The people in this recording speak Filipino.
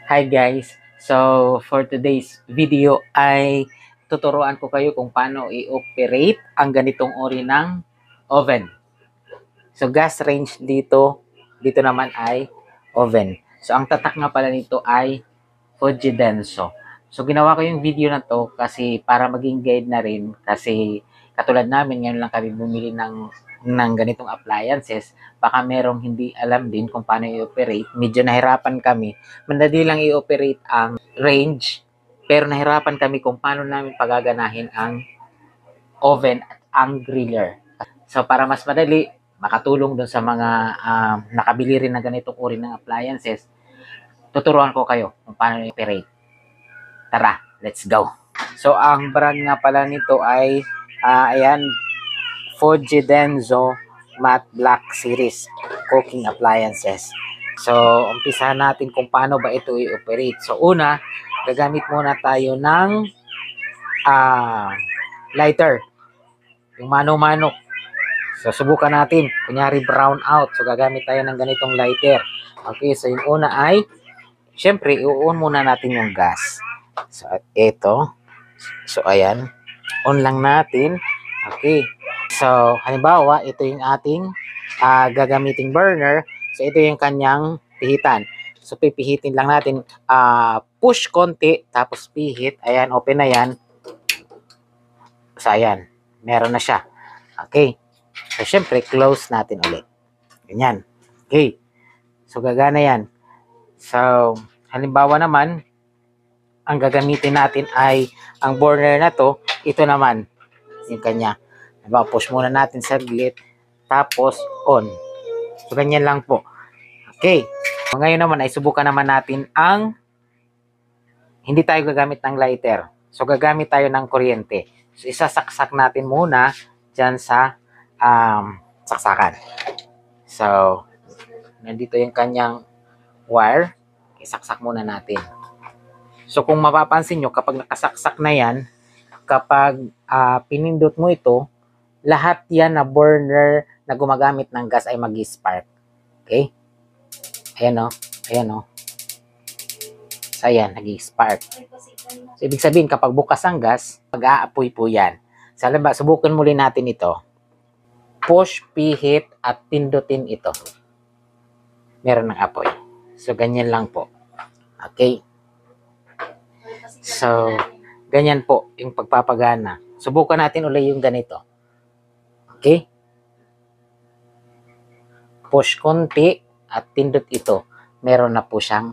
Hi guys! So, for today's video ay tuturuan ko kayo kung paano i-operate ang ganitong uri ng oven. So, gas range dito naman ay oven. So, ang tatak nga pala nito ay Fujidenso. So, ginawa ko yung video na to kasi para maging guide na rin kasi katulad namin, ngayon lang kami bumili ng ganitong appliances. Baka merong hindi alam din kung paano i-operate. Medyo nahirapan kami. Madali lang i-operate ang range, pero nahirapan kami kung paano namin pagaganahin ang oven at ang griller. So, para mas madali, makatulong dun sa mga nakabili rin ng ganitong uri ng appliances, tuturuan ko kayo kung paano i-operate. Tara, let's go. So, ang brand nga pala nito ay, ayan, Fujidenso Matte Black Series Cooking Appliances. So, umpisahan natin kung paano ba ito i-operate. So, una, gagamit muna tayo ng lighter. Yung mano-mano. So, subukan natin. Kunyari, brown out. So, gagamit tayo ng ganitong lighter. Okay, so yung una ay, syempre, i-on muna natin yung gas. So, ito. So, ayan. On lang natin. Okay. So, halimbawa, ito yung ating gagamiting burner. So, ito yung kanyang pihitan. So, pipihitin lang natin. Push konti, tapos pihit. Ayan, open na yan. So, ayan. Meron na siya. Okay. So, syempre, close natin ulit. Ganyan. Okay. So, gagana yan. So, halimbawa naman, ang gagamitin natin ay ang burner na to, ito naman, yung kanya. Halimbawa, push muna natin saglit, tapos on. So, ganyan lang po. Okay. So, ngayon naman ay subukan naman natin ang hindi tayo gagamit ng lighter. So, gagamit tayo ng kuryente. So, isasaksak natin muna dyan sa saksakan. So, nandito yung kanyang wire. Isaksak muna natin. So, kung mapapansin nyo, kapag nakasaksak na yan, kapag pinindot mo ito, lahat yan na burner na gumagamit ng gas ay mag-spark. Okay? Ayan o. Ayan o. So, ayan, nag-spark. So, ibig sabihin, kapag bukas ang gas, mag-aapoy po yan. So, halimbawa, subukan muli natin ito. Push, pihit, at pindutin ito. Meron ng apoy. So, ganyan lang po. Okay? So, ganyan po yung pagpapagana. Subukan natin ulit yung ganito. Okay? Push konti at pindot ito. Meron na po siyang